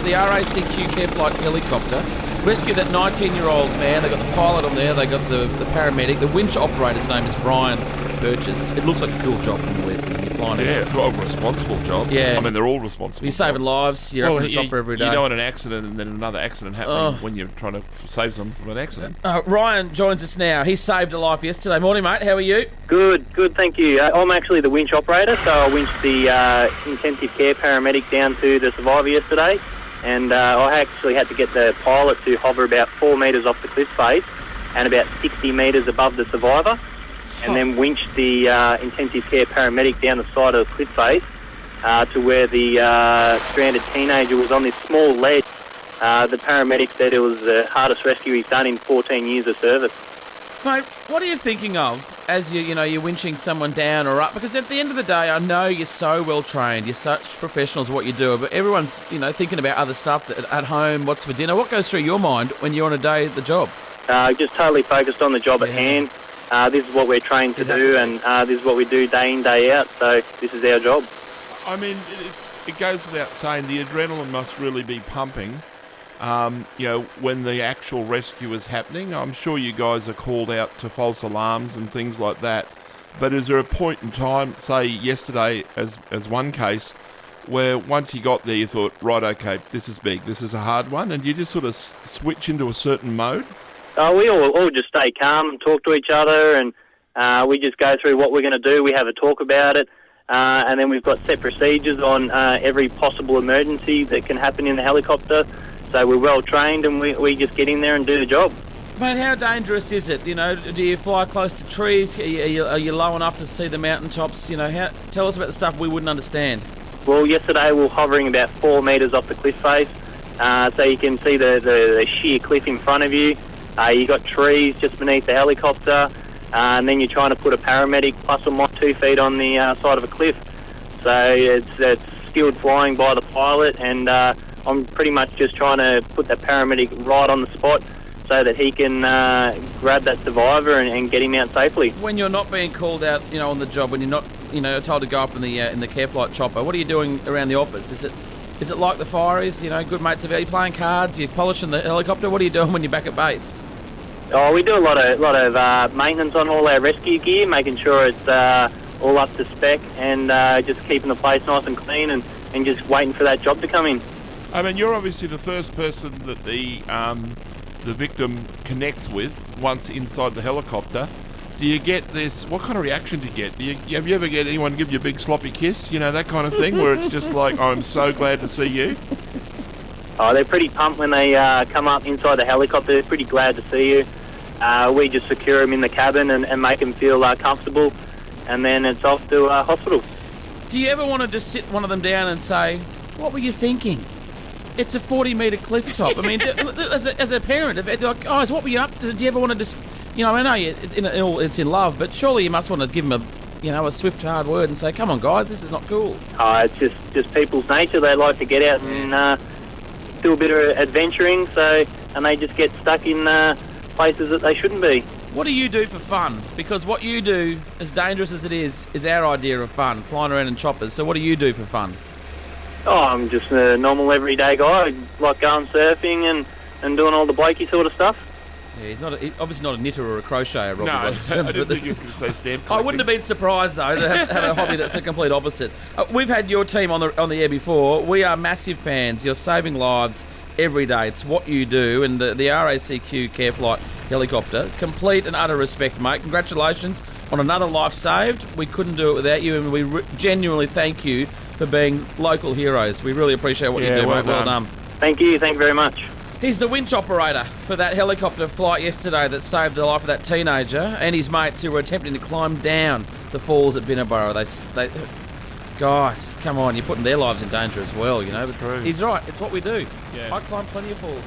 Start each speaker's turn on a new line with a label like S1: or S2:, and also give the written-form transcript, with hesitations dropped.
S1: the RACQ CareFlight helicopter. Rescued that 19-year-old man. They got the pilot on there. They got the paramedic. The winch operator's name is Ryan Burgess. It looks like a cool job from where you're flying.
S2: Yeah, well, a responsible job.
S1: Yeah.
S2: I mean, they're all responsible.
S1: You're saving lives. You're up in the chopper every day.
S2: You know, in an accident and then another accident happening when you're trying to save them from an accident.
S1: Ryan joins us now. He saved a life yesterday. Morning, mate. How are you?
S3: Good, thank you. I'm actually the winch operator, so I winched the intensive care paramedic down to the survivor yesterday, and I actually had to get the pilot to hover about 4 metres off the cliff face and about 60 metres above the survivor, and then winched the intensive care paramedic down the side of the cliff face to where the stranded teenager was on this small ledge. The paramedic said it was the hardest rescue he's done in 14 years of service.
S1: Mate, what are you thinking of as you're winching someone down or up? Because at the end of the day, I know you're so well trained, you're such professionals at what you do, but everyone's thinking about other stuff at home. What's for dinner? What goes through your mind when you're on a day at the job?
S3: Just totally focused on the job at hand. This is what we're trained to do, and this is what we do day in, day out. So this is our job.
S2: I mean, it goes without saying the adrenaline must really be pumping. When the actual rescue is happening. I'm sure you guys are called out to false alarms and things like that. But is there a point in time, say yesterday as one case, where once you got there you thought, right, okay, this is big, this is a hard one, and you just sort of switch into a certain mode?
S3: We all just stay calm and talk to each other, and we just go through what we're going to do. We have a talk about it, and then we've got set procedures on every possible emergency that can happen in the helicopter. So we're well trained, and we just get in there and do the job.
S1: Mate, how dangerous is it? Do you fly close to trees? Are you low enough to see the mountaintops? Tell us about the stuff we wouldn't understand.
S3: Well, yesterday we were hovering about 4 metres off the cliff face, so you can see the sheer cliff in front of you. You got trees just beneath the helicopter, and then you're trying to put a paramedic plus or minus 2 feet on the side of a cliff. So it's skilled flying by the pilot, and I'm pretty much just trying to put that paramedic right on the spot so that he can grab that survivor and get him out safely.
S1: When you're not being called out, on the job, when you're not, told to go up in the CareFlight chopper, what are you doing around the office? Is it like the fire is? Good mates of you playing cards? You're polishing the helicopter? What are you doing when you're back at base?
S3: Oh, we do a lot of maintenance on all our rescue gear, making sure it's all up to spec, and just keeping the place nice and clean, and just waiting for that job to come in.
S2: I mean, you're obviously the first person that the victim connects with once inside the helicopter. Do you get this? What kind of reaction do you get? Have you ever get anyone give you a big sloppy kiss? That kind of thing, where it's just like, I'm so glad to see you.
S3: Oh, they're pretty pumped when they come up inside the helicopter. They're pretty glad to see you. We just secure them in the cabin and make them feel comfortable, and then it's off to hospital. Do
S1: you ever want to just sit one of them down and say, what were you thinking? It's a 40-metre cliff top. I mean, as a parent, like, guys, what were you up to? Do you ever want to just, I know it's in love, but surely you must want to give them a swift, hard word and say, come on, guys, this is not cool.
S3: It's just people's nature. They like to get out and do a bit of adventuring, and they just get stuck in places that they shouldn't be.
S1: What do you do for fun? Because what you do, as dangerous as it is our idea of fun, flying around in choppers. So what do you do for fun?
S3: Oh, I'm just a normal everyday guy. I like going surfing and doing all the blokey sort of stuff.
S1: Yeah, he's obviously not a knitter or a crocheter, Robbie.
S2: No, I didn't think he was going to say stamp collecting.
S1: I wouldn't have been surprised, though, to have a hobby that's the complete opposite. We've had your team on the air before. We are massive fans. You're saving lives every day. It's what you do. And the RACQ CareFlight helicopter, complete and utter respect, mate. Congratulations on another life saved. We couldn't do it without you, and we genuinely thank you for being local heroes. We really appreciate what you do, mate. Well done.
S3: Thank you very much.
S1: He's the winch operator for that helicopter flight yesterday that saved the life of that teenager and his mates who were attempting to climb down the falls at Binna Burra. They guys, come on, you're putting their lives in danger as well,
S2: That's true.
S1: He's right, it's what we do.
S2: Yeah.
S1: I climb plenty of falls.